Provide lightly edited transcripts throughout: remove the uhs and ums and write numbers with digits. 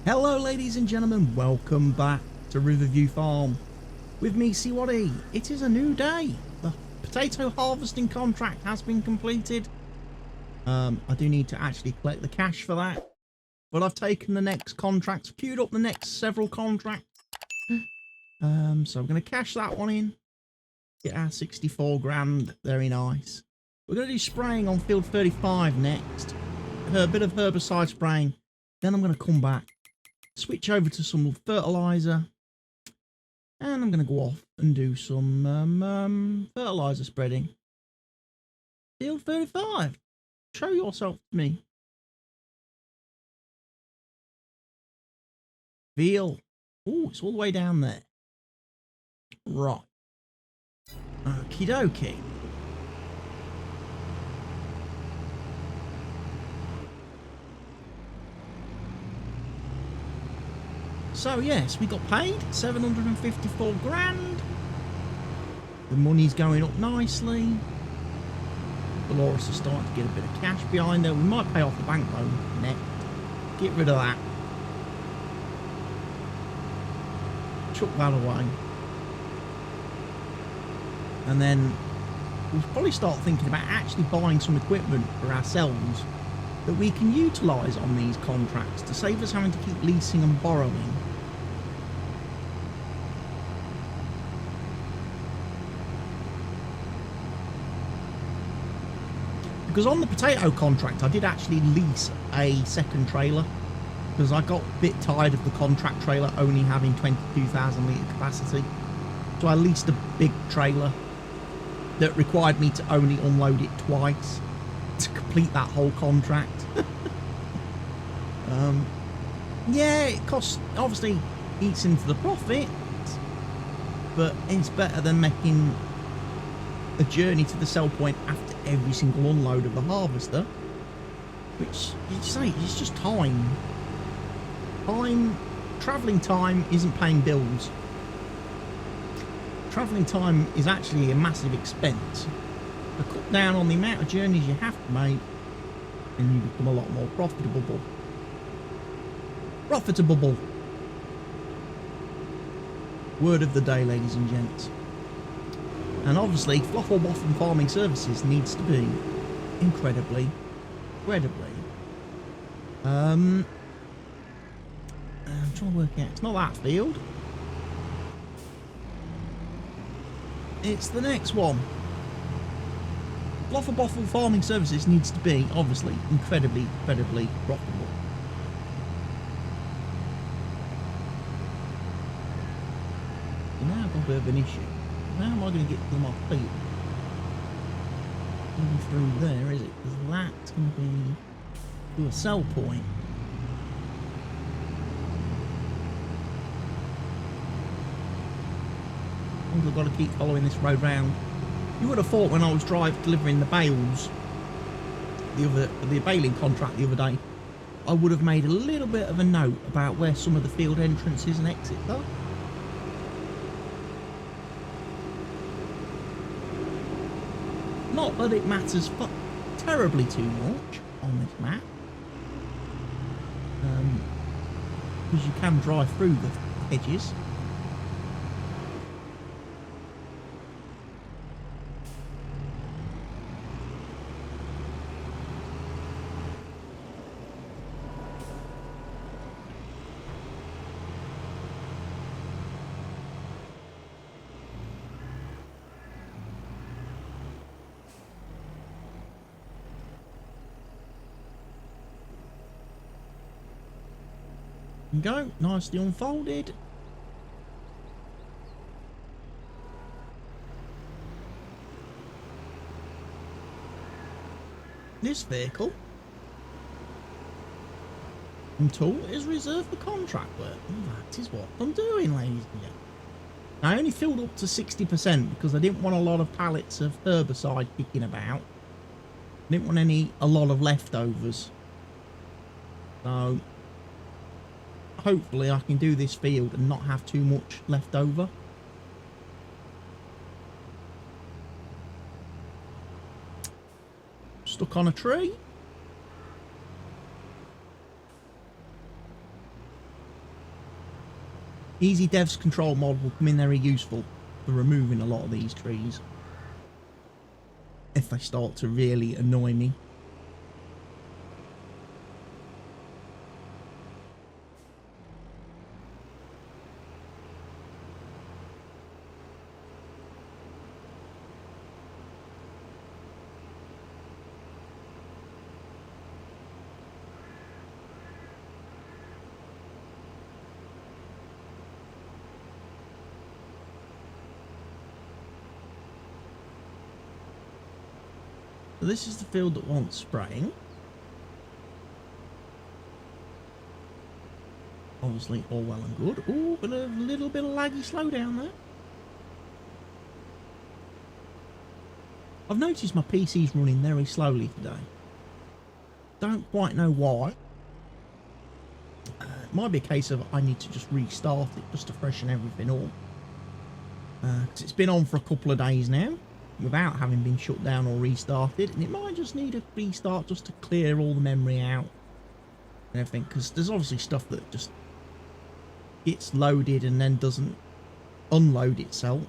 Hello ladies and gentlemen, welcome back to Riverview Farm. With me, Siwadi. It is a new day. The potato harvesting contract has been completed. I do need to actually collect the cash for that. But I've taken the next contract, queued up the next several contracts. So I'm going to cash that one in. Get our 64 grand, very nice. We're going to do spraying on field 35 next. A bit of herbicide spraying. Then I'm going to come back. Switch over to some fertilizer, and I'm going to go off and do some fertilizer spreading. Field 35. Show yourself to me. Veal. Oh, it's all the way down there. Right. Okie dokie. So yes, we got paid 754 grand. The money's going up nicely. Delores is starting to get a bit of cash behind her. We might pay off the bank loan next. Get rid of that. Chuck that away. And then we'll probably start thinking about actually buying some equipment for ourselves that we can utilise on these contracts to save us having to keep leasing and borrowing. Because on the potato contract, I did actually lease a second trailer because I got a bit tired of the contract trailer only having 22,000 litre capacity. So I leased a big trailer that required me to only unload it twice to complete that whole contract. Yeah, it costs, obviously eats into the profit, but it's better than making a journey to the sell point after every single unload of the harvester, which you say it's just time. Travelling time isn't paying bills. Travelling time is actually a massive expense. To cut down on the amount of journeys you have to make, and you become a lot more profitable. Word of the day, ladies and gents. And obviously, Fluffle Waffle Farming Services needs to be incredibly. I'm trying to work out. It's not that field. It's the next one. Fluffle Waffle Farming Services needs to be, obviously, incredibly profitable. So now I've got a bit of an issue. How am I going to get to my feet? Going through there, is it? Because that's going to be to a sell point. I think I've got to keep following this road round. You would have thought when I was delivering the bales, the baling contract the other day, I would have made a little bit of a note about where some of the field entrances and exits are. Not that it matters terribly too much on this map, because you can drive through the hedges. Go, nicely unfolded. This vehicle and tool is reserved for contract work. That is what I'm doing, ladies and gentlemen. I only filled up to 60% because I didn't want a lot of pallets of herbicide kicking about. I didn't want a lot of leftovers. So hopefully I can do this field and not have too much left over. Stuck on a tree. Easy Devs control mod will come in very useful for removing a lot of these trees if they start to really annoy me. So this is the field that wants spraying. Obviously all well and good. Oh, but a little bit of laggy slowdown there. I've noticed my PC's running very slowly today. Don't quite know why. It might be a case of I need to just restart it just to freshen everything up. 'Cause it's been on for a couple of days now without having been shut down or restarted, and it might just need a restart just to clear all the memory out and everything, because there's obviously stuff that just gets loaded and then doesn't unload itself.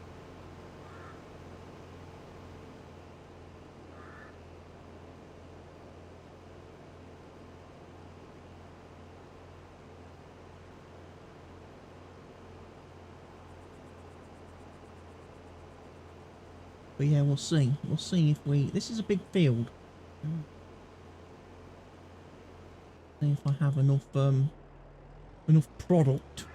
But yeah, we'll see. We'll see if we... This is a big field. See if I have enough enough product.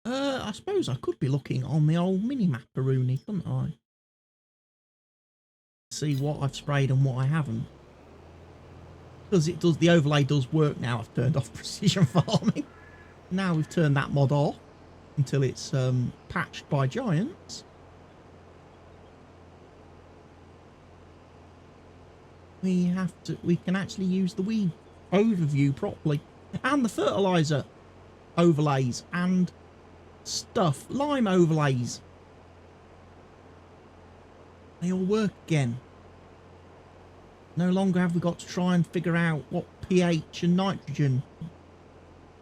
I suppose I could be looking on the old mini-map, Rooney, couldn't I? See what I've sprayed and what I haven't. Because it does, the overlay does work now. I've turned off precision farming. Now we've turned that mod off until it's patched by giants. We can actually use the weed overview properly, and the fertilizer overlays and stuff, lime overlays. They all work again. No longer have we got to try and figure out what pH and nitrogen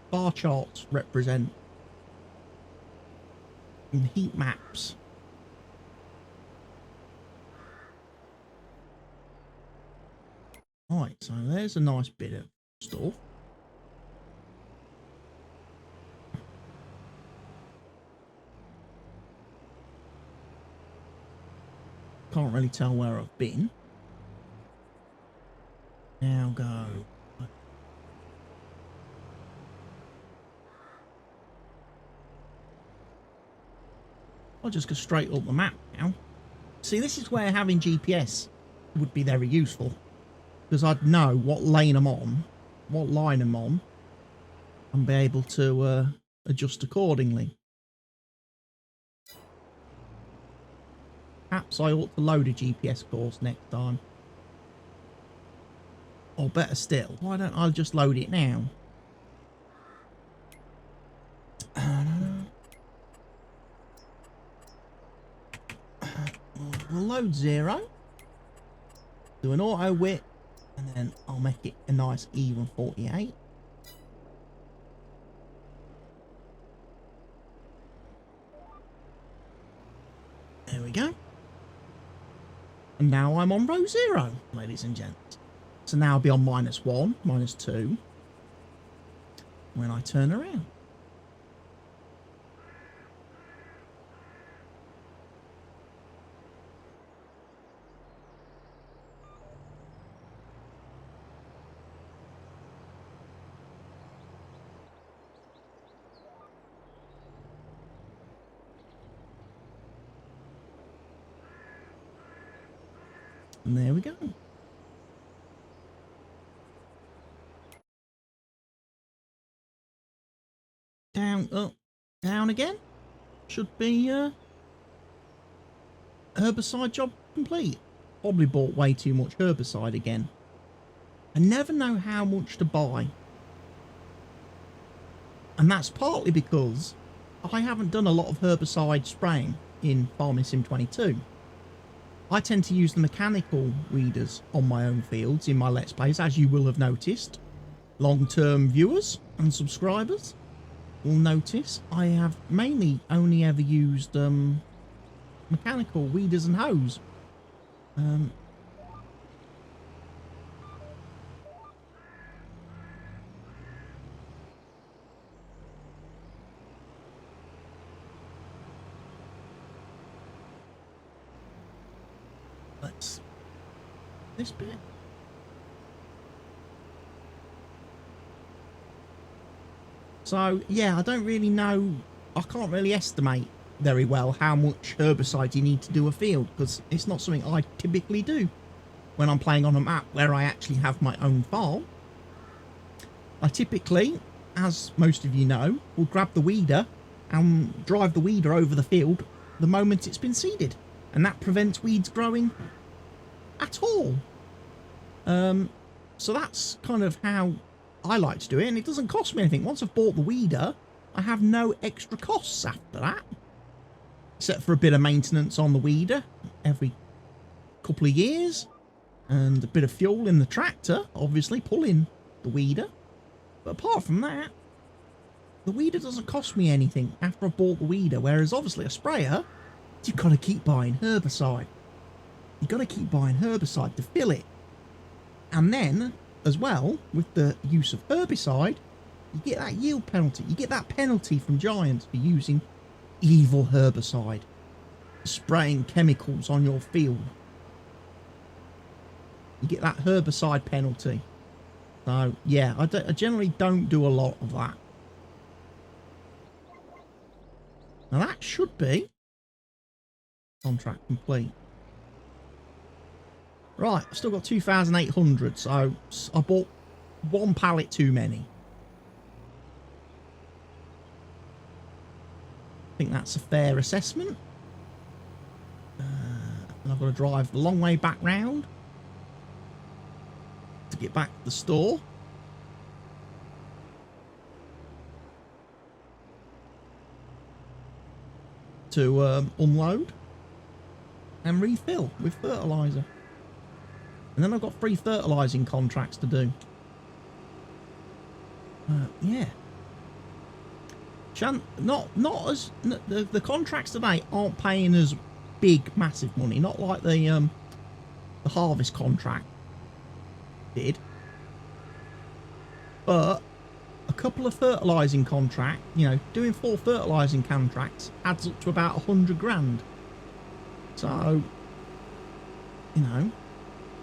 bar charts represent and heat maps. Right, so there's a nice bit of stuff. Can't really tell where I've been. Now go. I'll just go straight up the map now. See, this is where having GPS would be very useful, because I'd know what lane I'm on, what line I'm on, and be able to adjust accordingly. Perhaps I ought to load a GPS course next time. Or better still, why don't I just load it now? We'll load 0. Do an auto width, and then I'll make it a nice even 48. There we go. And now I'm on row 0, ladies and gents. So now I'll be on -1, -2 when I turn around. And there we go. Down, up, down again. Should be herbicide job complete. Probably bought way too much herbicide again. I never know how much to buy. And that's partly because I haven't done a lot of herbicide spraying in Farming Sim 22. I tend to use the mechanical weeders on my own fields in my Let's Plays, as you will have noticed. Long-term viewers and subscribers will notice I have mainly only ever used mechanical weeders and hoes. Let's this bit. So yeah, I don't really know. I can't really estimate very well how much herbicide you need to do a field, because it's not something I typically do when I'm playing on a map where I actually have my own farm. I typically, as most of you know, will grab the weeder and drive the weeder over the field the moment it's been seeded, and that prevents weeds growing at all. So that's kind of how I like to do it, and it doesn't cost me anything. Once I've bought the weeder, I have no extra costs after that, except for a bit of maintenance on the weeder every couple of years, and a bit of fuel in the tractor, obviously pulling the weeder. But apart from that, the weeder doesn't cost me anything after I've bought the weeder, whereas obviously a sprayer, you've got to keep buying herbicide. You've got to keep buying herbicide to fill it. And then, as well, with the use of herbicide, you get that yield penalty. You get that penalty from giants for using evil herbicide, spraying chemicals on your field. You get that herbicide penalty. So, yeah, I generally don't do a lot of that. Now, that should be contract complete. Right, I've still got 2,800, so I bought one pallet too many. I think that's a fair assessment. And I've got to drive the long way back round to get back to the store. To unload and refill with fertiliser. And then I've got 3 fertilising contracts to do. Yeah. The contracts today aren't paying us big, massive money. Not like the harvest contract did. But a couple of fertilising contracts, you know, doing 4 fertilising contracts adds up to about 100 grand. So, you know,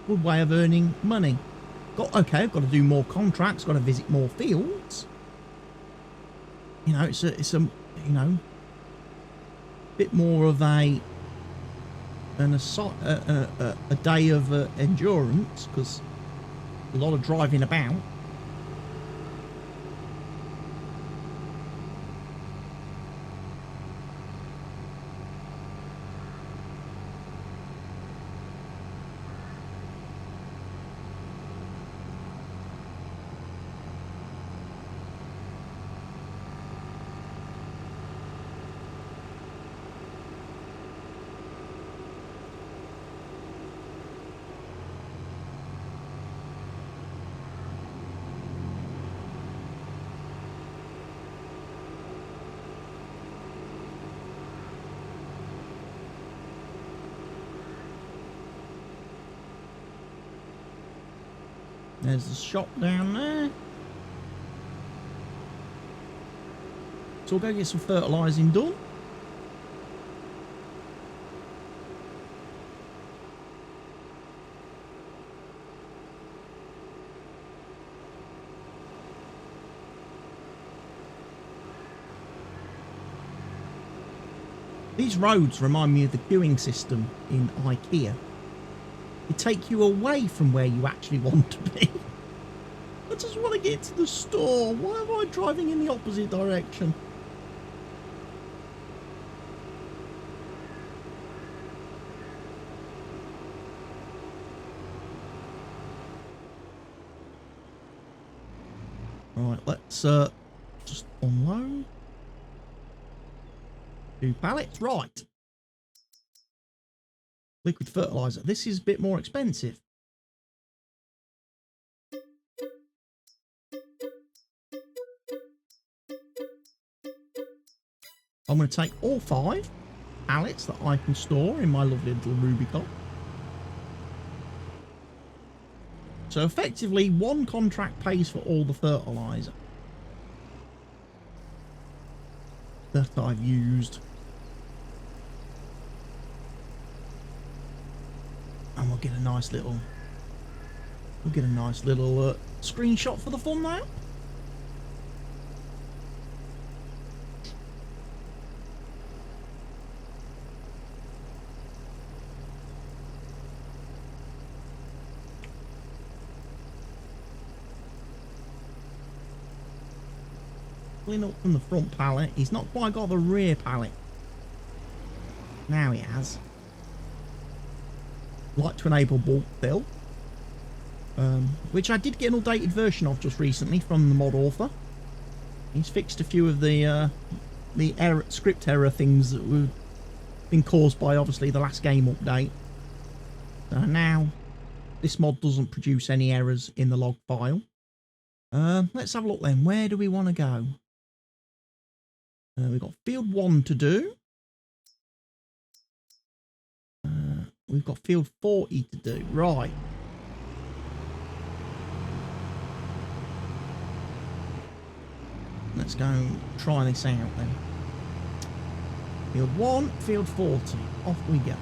good way of earning money. Okay, I've got to do more contracts, got to visit more fields. You know, it's a you know, bit more of a day of endurance, because a lot of driving about. There's the shop down there. So we'll go get some fertilising done. These roads remind me of the queuing system in IKEA. They take you away from where you actually want to be. I just want to get to the store. Why am I driving in the opposite direction? Right, let's just unload. 2 pallets, right. liquid fertilizer. This is a bit more expensive. I'm going to take all 5 pallets that I can store in my lovely little Rubicon. So effectively, one contract pays for all the fertilizer that I've used. And we'll get a nice little screenshot for the thumbnail. Clean up from the front pallet. He's not quite got the rear pallet. Now he has. Like to enable bulk fill, which I did get an updated version of just recently from the mod author. He's fixed a few of the script error things that were been caused by obviously the last game update. So now this mod doesn't produce any errors in the log file. Let's have a look then. Where do we want to go? We've got field 1 to do. We've got field 40 to do. Right. Let's go try this out then. Field 1, field 40. Off we go.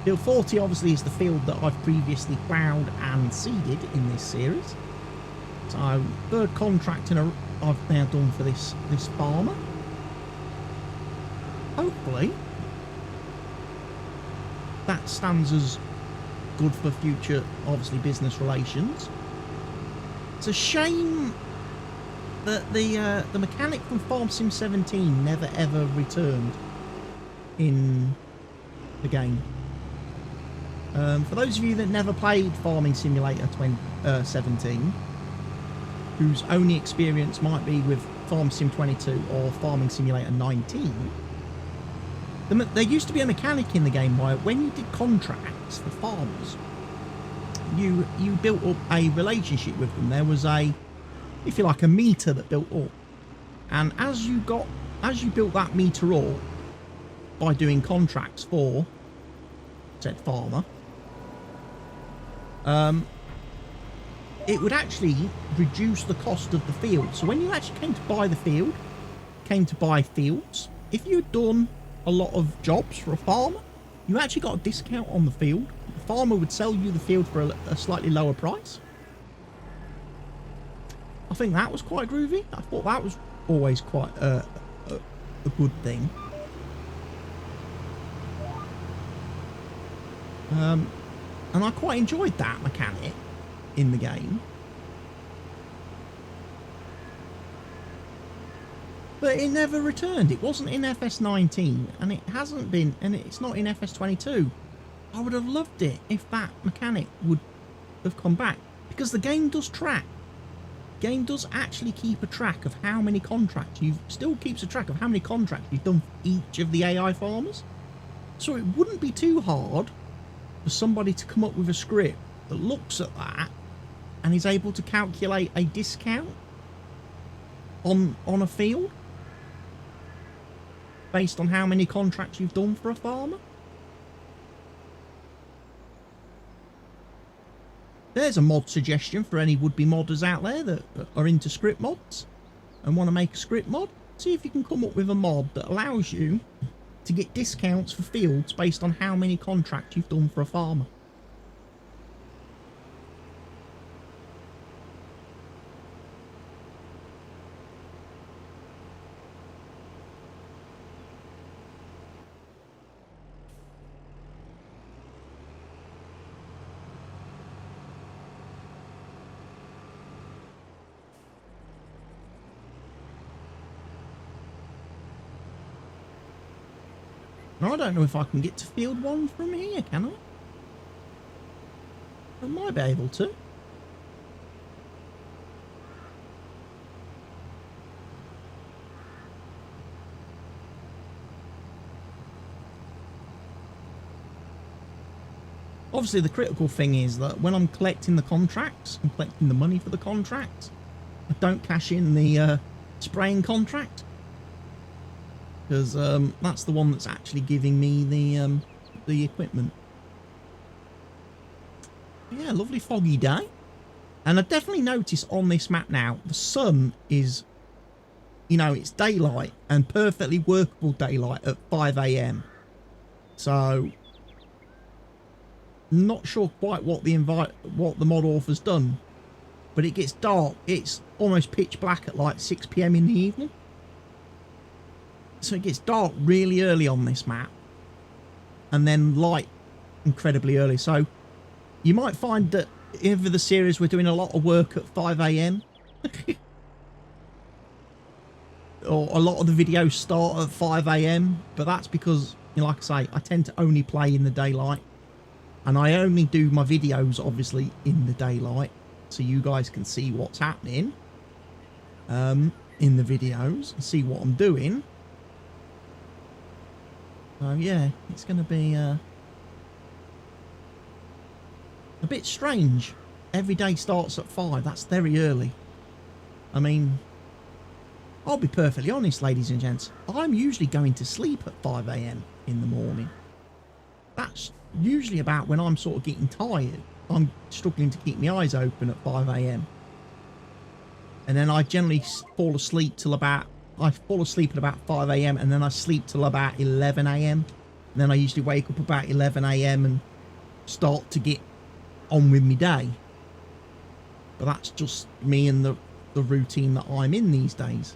Field 40 obviously is the field that I've previously ploughed and seeded in this series. So, third contract I've now done for this farmer. Hopefully that stands as good for future, obviously, business relations. It's a shame that the mechanic from Farm Sim 17 never ever returned in the game. For those of you that never played Farming Simulator 17, whose only experience might be with Farm Sim 22 or Farming Simulator 19, there used to be a mechanic in the game where when you did contracts for farmers, you built up a relationship with them. There was a, if you like, a meter that built up, and as you built that meter up by doing contracts for said farmer, it would actually reduce the cost of the field. So when you actually came to buy the field, came to buy fields, if you'd done a lot of jobs for a farmer, you actually got a discount on the field. The farmer would sell you the field for a slightly lower price. I think that was quite groovy. I thought that was always quite a good thing. And I quite enjoyed that mechanic in the game. But it never returned. It wasn't in FS19, and it hasn't been, and it's not in FS22. I would have loved it if that mechanic would have come back, because the game does track. The game does actually keep a track of how many contracts still keeps a track of how many contracts you've done for each of the AI farmers. So it wouldn't be too hard for somebody to come up with a script that looks at that and is able to calculate a discount on a field based on how many contracts you've done for a farmer. There's a mod suggestion for any would-be modders out there that are into script mods and want to make a script mod. See if you can come up with a mod that allows you to get discounts for fields based on how many contracts you've done for a farmer. Now, I don't know if I can get to field 1 from here, can I? I might be able to. Obviously, the critical thing is that when I'm collecting the contracts, I'm collecting the money for the contracts, I don't cash in the spraying contract, because that's the one that's actually giving me the equipment. But yeah, lovely foggy day. And I definitely notice on this map now, the sun is, you know, it's daylight and perfectly workable daylight at 5 AM. So, not sure quite what the mod author's done, but it gets dark. It's almost pitch black at like 6 PM in the evening. So it gets dark really early on this map, and then light incredibly early. So you might find that over the series we're doing a lot of work at 5 AM. Or a lot of the videos start at 5 AM, but that's because, you know, like I say, I tend to only play in the daylight, and I only do my videos obviously in the daylight, so you guys can see what's happening in the videos and see what I'm doing. So yeah, it's going to be a bit strange. Every day starts at 5. That's very early. I mean, I'll be perfectly honest, ladies and gents. I'm usually going to sleep at 5 AM in the morning. That's usually about when I'm sort of getting tired. I'm struggling to keep my eyes open at 5 AM. And then I generally fall asleep till about... I fall asleep at about 5 AM and then I sleep till about 11 AM. And then I usually wake up about 11 AM and start to get on with my day. But that's just me and the routine that I'm in these days.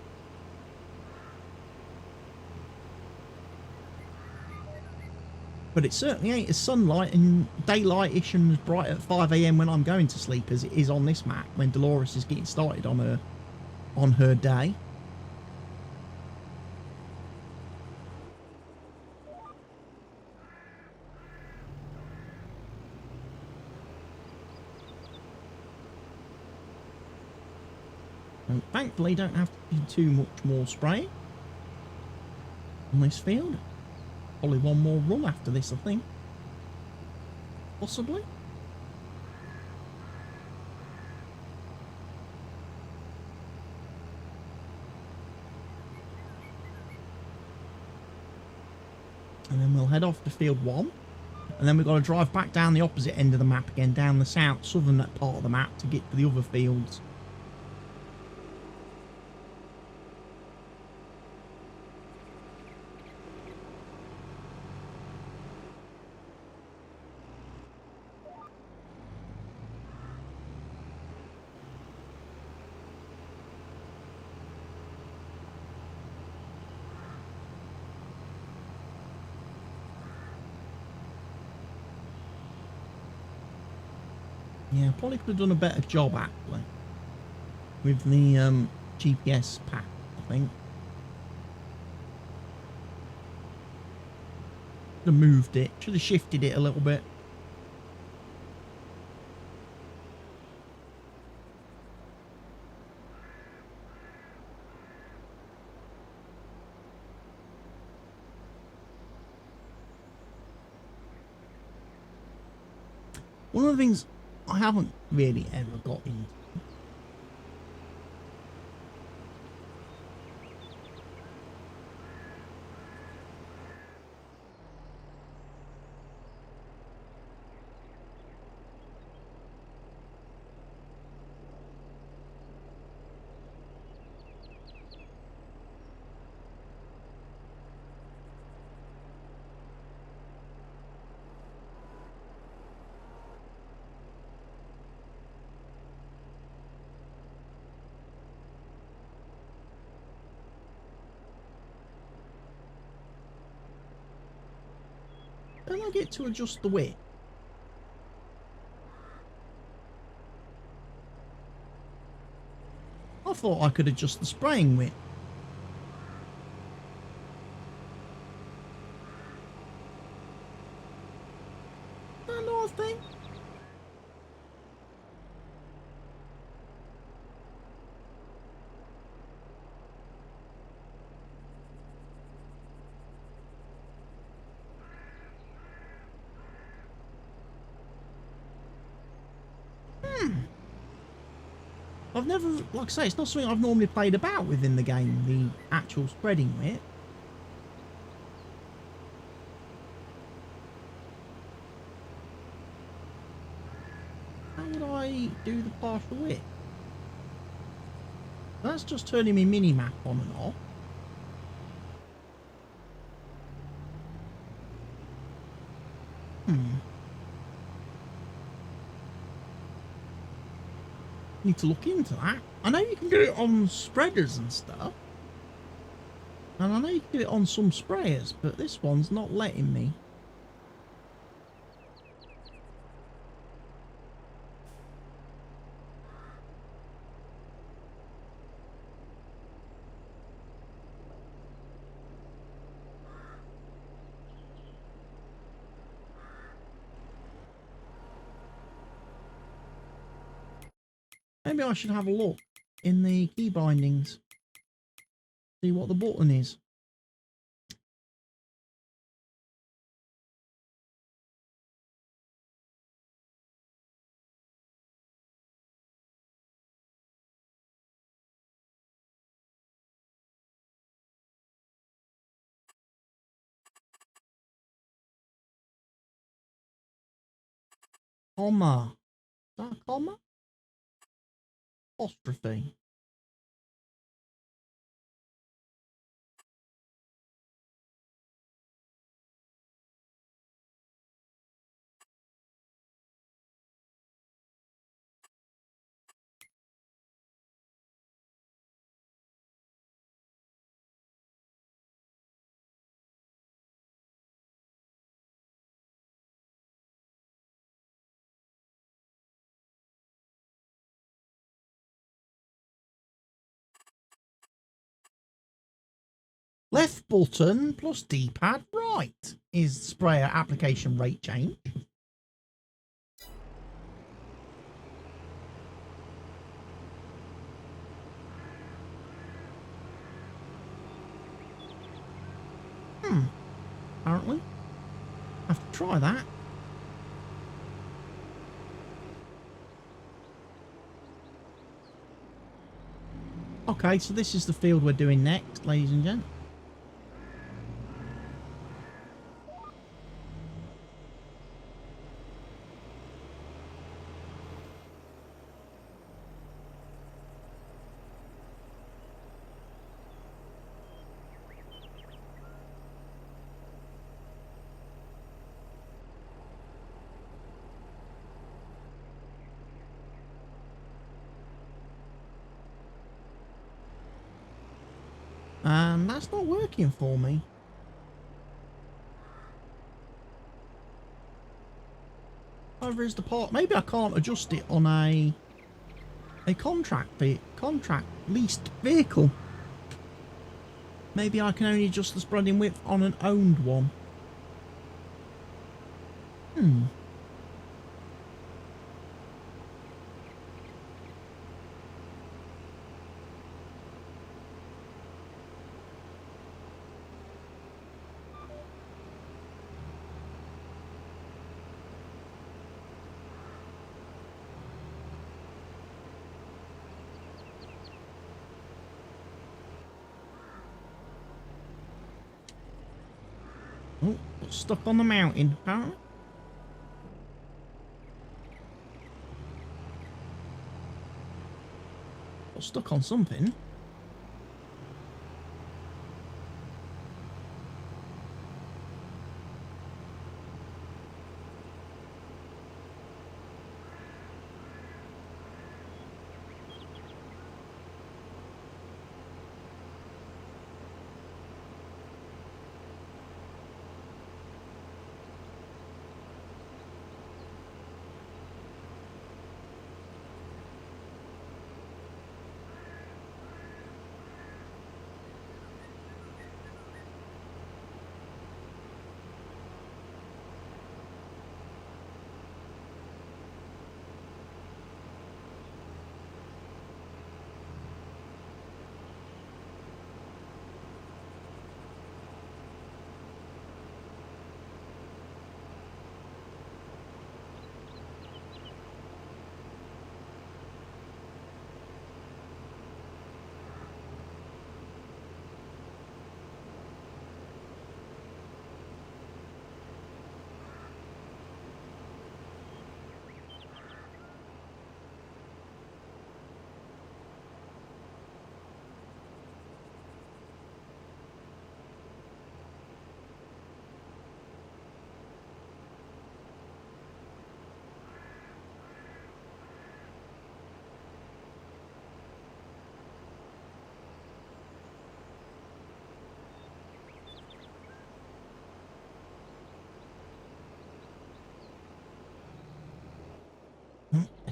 But it certainly ain't as sunlight and daylight-ish and as bright at 5 AM when I'm going to sleep as it is on this map when Delores is getting started on her day. And thankfully, don't have to do too much more spraying on this field. Probably one more run after this, I think. Possibly. And then we'll head off to field 1. And then we've got to drive back down the opposite end of the map again, down the southern part of the map to get to the other fields. Yeah, probably could have done a better job actually with the GPS pack, I think. Should have moved it, should have shifted it a little bit. One of the things I haven't really ever got into. Don't I get to adjust the width? I thought I could adjust the spraying width. That not a thing? I've never, like I say, it's not something I've normally played about within the game, the actual spreading width. How would I do the partial width? That's just turning my mini-map on and off. Need to look into that. I know you can do it on spreaders and stuff. And I know you can do it on some sprayers, but this one's not letting me. Maybe I should have a look in the key bindings. See what the button is. Comma. Is that a comma? Apostrophe. Left button plus D-pad right is sprayer application rate change. Apparently. I have to try that. Okay, so this is the field we're doing next, ladies and gents. And that's not working for me. However is the part. Maybe I can't adjust it on a contract leased vehicle. Maybe I can only adjust the spreading width on an owned one. Oh, got stuck on the mountain, apparently. Got stuck on something.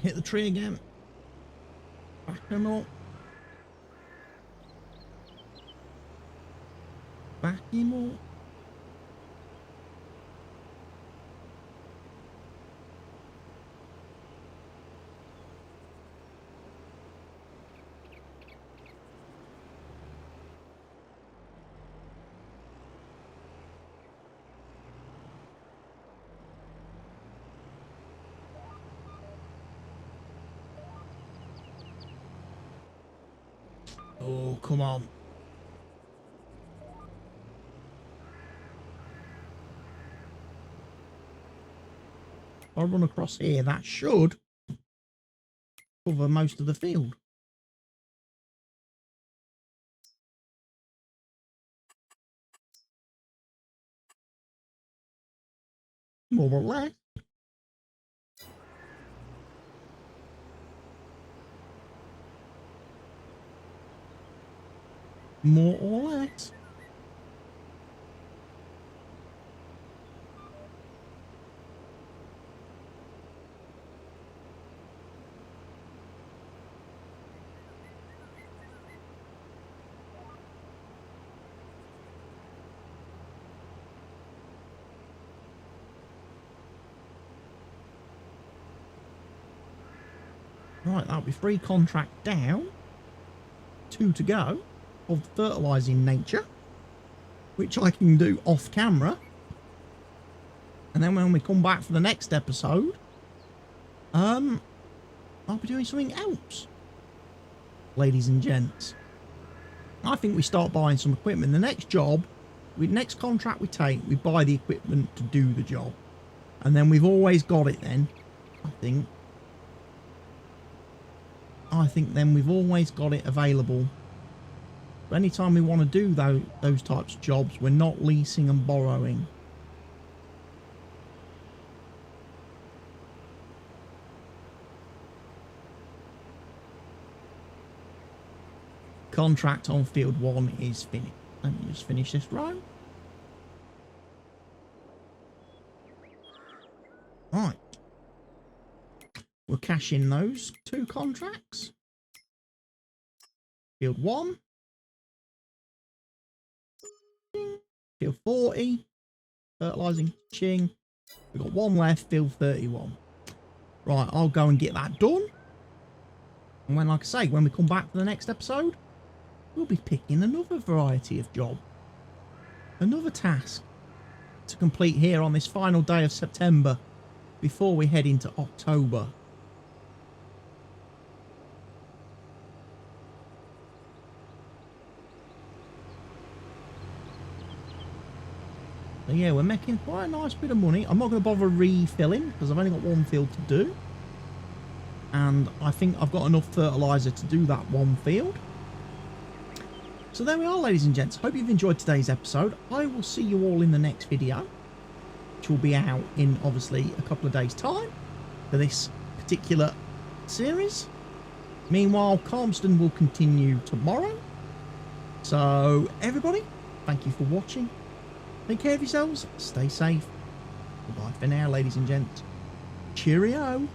Hit the tree again. Back him up. Back him up. Oh, come on. I'll run across here. That should cover most of the field. More or less. More or less. Right, that'll be 3 contract down. 2 to go of the fertilising nature, which I can do off camera. And then when we come back for the next episode, I'll be doing something else. Ladies and gents, I think we start buying some equipment. The next job, next contract we take, we buy the equipment to do the job. And then we've always got it then, I think then we've always got it available. But anytime we want to do those types of jobs, we're not leasing and borrowing. Contract on field 1 is finished. Let me just finish this row. Right. We'll cash in those 2 contracts. Field 1. Field 40. Fertilising. Ching. We've got 1 left. Field 31. Right, I'll go and get that done. And when, like I say, when we come back for the next episode, we'll be picking another variety of job. Another task to complete here on this final day of September before we head into October. So yeah, we're making quite a nice bit of money. I'm not going to bother refilling because I've only got 1 field to do. And I think I've got enough fertiliser to do that 1 field. So there we are, ladies and gents. Hope you've enjoyed today's episode. I will see you all in the next video, which will be out in, obviously, a couple of days' time for this particular series. Meanwhile, Calmston will continue tomorrow. So, everybody, thank you for watching. Take care of yourselves. Stay safe. Goodbye for now, ladies and gents. Cheerio.